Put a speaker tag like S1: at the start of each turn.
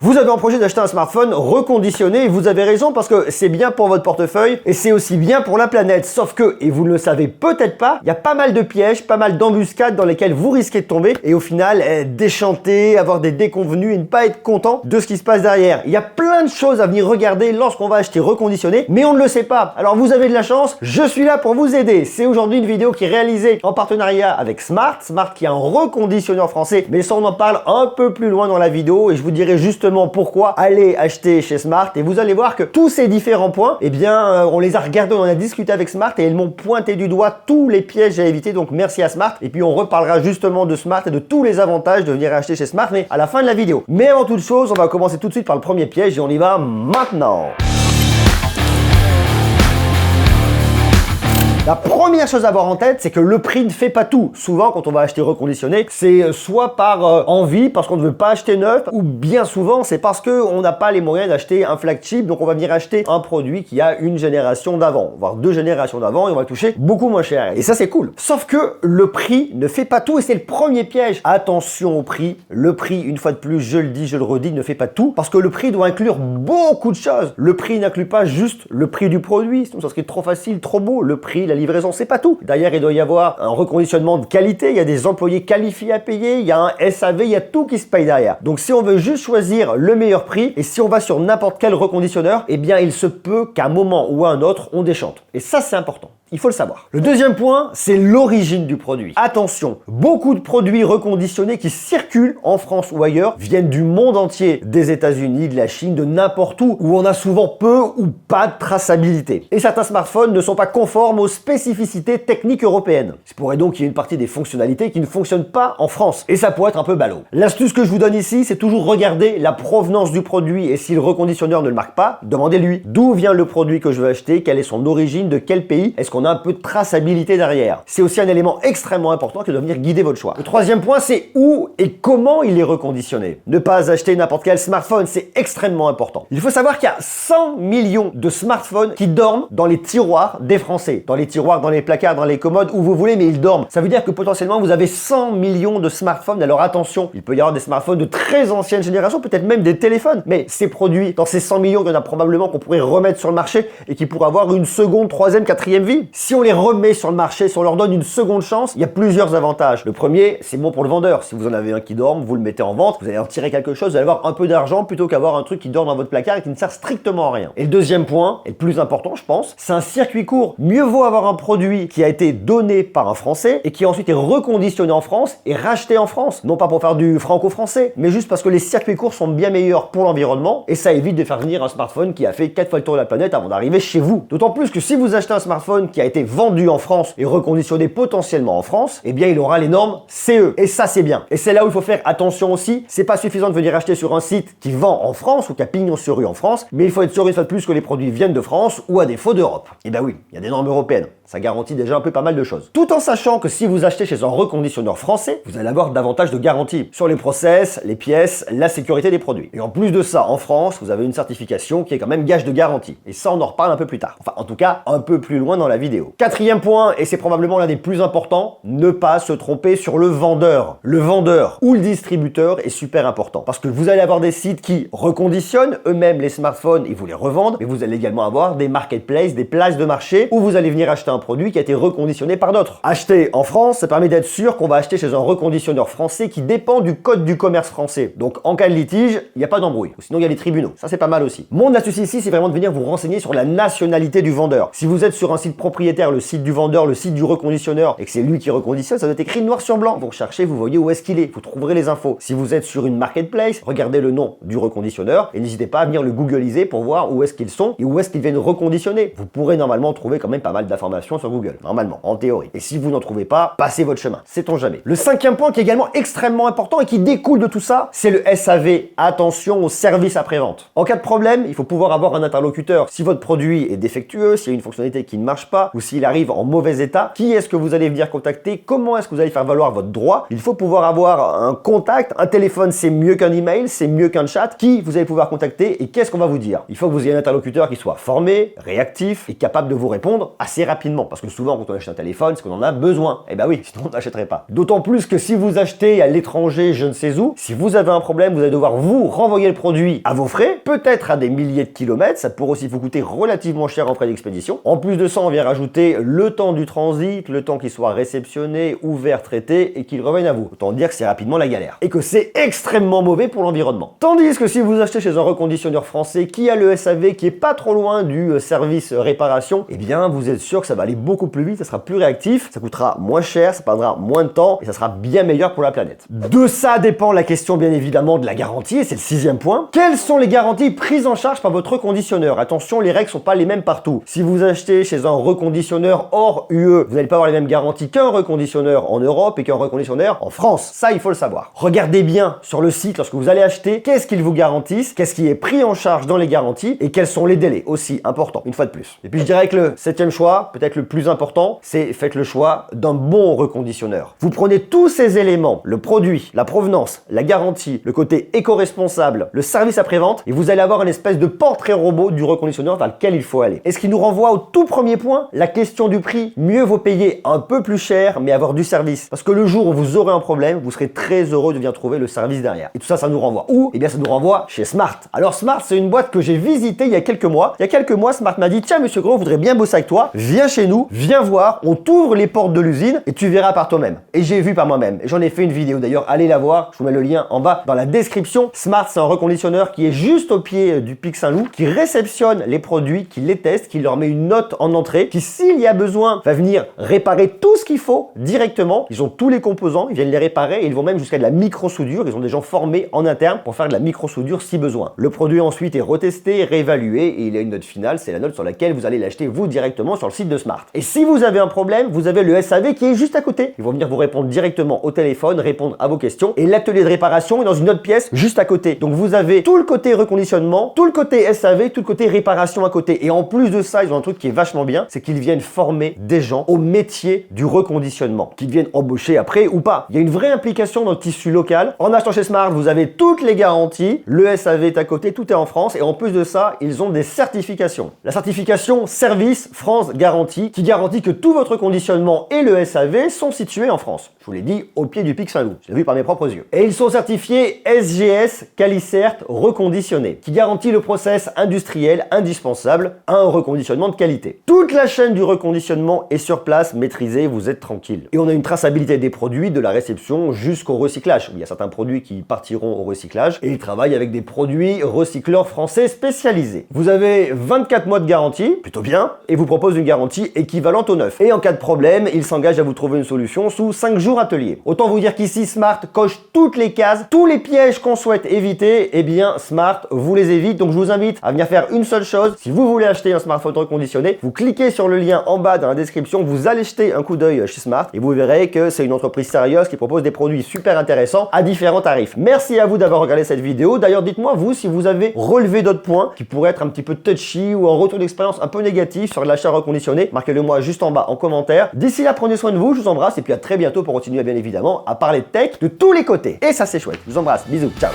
S1: Vous avez en projet d'acheter un smartphone reconditionné et vous avez raison parce que c'est bien pour votre portefeuille et c'est aussi bien pour la planète. Sauf que, et vous ne le savez peut-être pas, il y a pas mal de pièges, pas mal d'embuscades dans lesquelles vous risquez de tomber et au final déchanter, avoir des déconvenus et ne pas être content de ce qui se passe derrière. Il y a plein de choses à venir regarder lorsqu'on va acheter reconditionné, mais on ne le sait pas. Alors vous avez de la chance, je suis là pour vous aider. C'est aujourd'hui une vidéo qui est réalisée en partenariat avec Smart qui est un reconditionneur français, mais ça on en parle un peu plus loin dans la vidéo et je vous dirai justement pourquoi aller acheter chez Smart et vous allez voir que tous ces différents points, eh bien on les a regardés, on en a discuté avec Smart et ils m'ont pointé du doigt tous les pièges à éviter, donc merci à Smart et puis on reparlera justement de Smart et de tous les avantages de venir acheter chez Smart mais à la fin de la vidéo. Mais avant toute chose, on va commencer tout de suite par le premier piège et on y va maintenant. La première chose à avoir en tête, c'est que le prix ne fait pas tout. Souvent, quand on va acheter reconditionné, c'est soit par envie, parce qu'on ne veut pas acheter neuf, ou bien souvent, c'est parce qu'on n'a pas les moyens d'acheter un flagship, donc on va venir acheter un produit qui a une génération d'avant, voire 2 générations d'avant, et on va toucher beaucoup moins cher. Et ça, c'est cool. Sauf que le prix ne fait pas tout, et c'est le premier piège. Attention au prix. Le prix, une fois de plus, je le dis, je le redis, ne fait pas tout, parce que le prix doit inclure beaucoup de choses. Le prix n'inclut pas juste le prix du produit, sinon ça serait trop facile, trop beau. Le prix, la livraison, c'est pas tout. D'ailleurs, il doit y avoir un reconditionnement de qualité, il y a des employés qualifiés à payer, il y a un SAV, il y a tout qui se paye derrière. Donc si on veut juste choisir le meilleur prix et si on va sur n'importe quel reconditionneur, eh bien il se peut qu'à un moment ou à un autre, on déchante. Et ça, c'est important. Il faut le savoir. Le deuxième point, c'est l'origine du produit. Attention, beaucoup de produits reconditionnés qui circulent en France ou ailleurs viennent du monde entier, des États-Unis, de la Chine, de n'importe où on a souvent peu ou pas de traçabilité. Et certains smartphones ne sont pas conformes aux spécificités techniques européennes. Il se pourrait donc qu'il y ait une partie des fonctionnalités qui ne fonctionnent pas en France. Et ça pourrait être un peu ballot. L'astuce que je vous donne ici, c'est toujours regarder la provenance du produit et si le reconditionneur ne le marque pas, demandez-lui d'où vient le produit que je veux acheter, quelle est son origine, de quel pays, est-ce qu'on a un peu de traçabilité derrière. C'est aussi un élément extrêmement important qui doit venir guider votre choix. Le troisième point, c'est où et comment il est reconditionné. Ne pas acheter n'importe quel smartphone, c'est extrêmement important. Il faut savoir qu'il y a 100 millions de smartphones qui dorment dans les tiroirs des Français. Dans les tiroirs, dans les placards, dans les commodes, où vous voulez, mais ils dorment. Ça veut dire que potentiellement, vous avez 100 millions de smartphones. Alors attention, il peut y avoir des smartphones de très ancienne génération, peut-être même des téléphones. Mais ces produits, dans ces 100 millions, il y en a probablement qu'on pourrait remettre sur le marché et qui pourraient avoir une seconde, troisième, quatrième vie. Si on les remet sur le marché, si on leur donne une seconde chance, il y a plusieurs avantages. Le premier, c'est bon pour le vendeur. Si vous en avez un qui dorme, vous le mettez en vente, vous allez en tirer quelque chose, vous allez avoir un peu d'argent plutôt qu'avoir un truc qui dort dans votre placard et qui ne sert strictement à rien. Et le deuxième point, et le plus important je pense, c'est un circuit court. Mieux vaut avoir un produit qui a été donné par un Français et qui ensuite est reconditionné en France et racheté en France. Non pas pour faire du franco-français, mais juste parce que les circuits courts sont bien meilleurs pour l'environnement et ça évite de faire venir un smartphone qui a fait 4 fois le tour de la planète avant d'arriver chez vous. D'autant plus que si vous achetez un smartphone qui a été vendu en France et reconditionné potentiellement en France, eh bien il aura les normes CE. Et ça c'est bien. Et c'est là où il faut faire attention aussi. C'est pas suffisant de venir acheter sur un site qui vend en France ou qui a pignon sur rue en France, mais il faut être sûr une fois de plus que les produits viennent de France ou à défaut d'Europe. Et ben oui, il y a des normes européennes. Ça garantit déjà un peu pas mal de choses. Tout en sachant que si vous achetez chez un reconditionneur français, vous allez avoir davantage de garanties sur les process, les pièces, la sécurité des produits. Et en plus de ça, en France, vous avez une certification qui est quand même gage de garantie. Et ça, on en reparle un peu plus tard. Enfin, en tout cas, un peu plus loin dans la vidéo. Quatrième point, et c'est probablement l'un des plus importants, ne pas se tromper sur le vendeur. Le vendeur ou le distributeur est super important. Parce que vous allez avoir des sites qui reconditionnent eux-mêmes les smartphones et vous les revendent, mais vous allez également avoir des marketplaces, des places de marché où vous allez venir acheter un produit qui a été reconditionné par d'autres. Acheter en France, ça permet d'être sûr qu'on va acheter chez un reconditionneur français qui dépend du code du commerce français. Donc en cas de litige, il n'y a pas d'embrouille. Sinon il y a les tribunaux. Ça c'est pas mal aussi. Mon astuce ici, c'est vraiment de venir vous renseigner sur la nationalité du vendeur. Si vous êtes sur un site propriétaire, le site du vendeur, le site du reconditionneur, et que c'est lui qui reconditionne, ça doit être écrit noir sur blanc. Vous recherchez, vous voyez où est-ce qu'il est. Vous trouverez les infos. Si vous êtes sur une marketplace, regardez le nom du reconditionneur et n'hésitez pas à venir le googliser pour voir où est-ce qu'ils sont et où est-ce qu'ils viennent reconditionner. Vous pourrez normalement trouver quand même pas mal d'informations sur Google. Normalement, en théorie. Et si vous n'en trouvez pas, passez votre chemin. Sait-on jamais. Le cinquième point qui est également extrêmement important et qui découle de tout ça, c'est le SAV. Attention au service après-vente. En cas de problème, il faut pouvoir avoir un interlocuteur. Si votre produit est défectueux, s'il y a une fonctionnalité qui ne marche pas, pas ou s'il arrive en mauvais état, qui est-ce que vous allez venir contacter, comment est-ce que vous allez faire valoir votre droit. Il faut pouvoir avoir un contact, un téléphone c'est mieux qu'un email, c'est mieux qu'un chat, qui vous allez pouvoir contacter et qu'est-ce qu'on va vous dire. Il faut que vous ayez un interlocuteur qui soit formé, réactif et capable de vous répondre assez rapidement parce que souvent quand on achète un téléphone, c'est qu'on en a besoin. Eh ben oui, sinon on n'achèterait pas. D'autant plus que si vous achetez à l'étranger, je ne sais où, si vous avez un problème, vous allez devoir vous renvoyer le produit à vos frais, peut-être à des milliers de kilomètres, ça pourrait aussi vous coûter relativement cher en frais d'expédition. En plus de ça, on vient rajouter le temps du transit, le temps qu'il soit réceptionné, ouvert, traité et qu'il revienne à vous. Autant dire que c'est rapidement la galère et que c'est extrêmement mauvais pour l'environnement. Tandis que si vous achetez chez un reconditionneur français qui a le SAV, qui est pas trop loin du service réparation, eh bien vous êtes sûr que ça va aller beaucoup plus vite, ça sera plus réactif, ça coûtera moins cher, ça prendra moins de temps et ça sera bien meilleur pour la planète. De ça dépend la question bien évidemment de la garantie et c'est le 6e point. Quelles sont les garanties prises en charge par votre reconditionneur? Attention, les règles sont pas les mêmes partout. Si vous achetez chez un reconditionneur hors UE, vous n'allez pas avoir les mêmes garanties qu'un reconditionneur en Europe et qu'un reconditionneur en France. Ça, il faut le savoir. Regardez bien sur le site lorsque vous allez acheter, qu'est-ce qu'ils vous garantissent, qu'est-ce qui est pris en charge dans les garanties et quels sont les délais aussi important, une fois de plus. Et puis je dirais que le 7e choix, peut-être le plus important, c'est faites le choix d'un bon reconditionneur. Vous prenez tous ces éléments, le produit, la provenance, la garantie, le côté éco-responsable, le service après-vente, et vous allez avoir une espèce de portrait robot du reconditionneur vers lequel il faut aller. Et ce qui nous renvoie au tout premier point, la question du prix. Mieux vaut payer un peu plus cher, mais avoir du service. Parce que le jour où vous aurez un problème, vous serez très heureux de venir trouver le service derrière. Et tout ça, ça nous renvoie où? Eh bien, ça nous renvoie chez Smart. Alors Smart, c'est une boîte que j'ai visitée il y a quelques mois. Il y a quelques mois, Smart m'a dit, tiens, monsieur Gros, on voudrait bien bosser avec toi. Viens chez nous, viens voir, on t'ouvre les portes de l'usine et tu verras par toi-même. Et j'ai vu par moi-même. Et j'en ai fait une vidéo d'ailleurs, allez la voir. Je vous mets le lien en bas dans la description. Smart, c'est un reconditionneur qui est juste au pied du Pic Saint-Loup, qui réceptionne les produits, qui les teste, qui leur met une note en entrée, qui s'il y a besoin, va venir réparer tout ce qu'il faut directement. Ils ont tous les composants, ils viennent les réparer et ils vont même jusqu'à de la micro-soudure. Ils ont des gens formés en interne pour faire de la micro-soudure si besoin. Le produit ensuite est retesté, réévalué et il a une note finale, c'est la note sur laquelle vous allez l'acheter vous directement sur le site de Smart. Et si vous avez un problème, vous avez le SAV qui est juste à côté. Ils vont venir vous répondre directement au téléphone, répondre à vos questions et l'atelier de réparation est dans une autre pièce juste à côté. Donc vous avez tout le côté reconditionnement, tout le côté SAV, tout le côté réparation à côté. Et en plus de ça, ils ont un truc qui est vachement bien, c'est qu'ils viennent former des gens au métier du reconditionnement, qu'ils viennent embaucher après ou pas. Il y a une vraie implication dans le tissu local. En achetant chez Smart, vous avez toutes les garanties, le SAV est à côté, tout est en France et en plus de ça, ils ont des certifications. La certification Service France Garantie qui garantit que tout votre conditionnement et le SAV sont situés en France. Je vous l'ai dit, au pied du Pic Saint-Loup. Je l'ai vu par mes propres yeux. Et ils sont certifiés SGS Qualicert reconditionné, qui garantit le process industriel indispensable à un reconditionnement de qualité. Toute la chaîne du reconditionnement est sur place, maîtrisée, vous êtes tranquille. Et on a une traçabilité des produits de la réception jusqu'au recyclage. Il y a certains produits qui partiront au recyclage et ils travaillent avec des produits recycleurs français spécialisés. Vous avez 24 mois de garantie, plutôt bien, et vous propose une garantie équivalente au neuf. Et en cas de problème, il s'engage à vous trouver une solution sous 5 jours atelier. Autant vous dire qu'ici, Smart coche toutes les cases, tous les pièges qu'on souhaite éviter, eh bien, Smart vous les évite. Donc, je vous invite à venir faire une seule chose. Si vous voulez acheter un smartphone reconditionné, vous cliquez sur le lien en bas dans la description, vous allez jeter un coup d'œil chez Smart et vous verrez que c'est une entreprise sérieuse qui propose des produits super intéressants à différents tarifs. Merci à vous d'avoir regardé cette vidéo. D'ailleurs, dites-moi, vous, si vous avez relevé d'autres points qui pourraient être un petit peu touchy ou un retour d'expérience un peu négatif sur l'achat reconditionné, marquez-le moi juste en bas en commentaire. D'ici là, prenez soin de vous, je vous embrasse et puis à très bientôt pour continuer bien évidemment à parler de tech de tous les côtés. Et ça, c'est chouette. Je vous embrasse. Bisous. Ciao.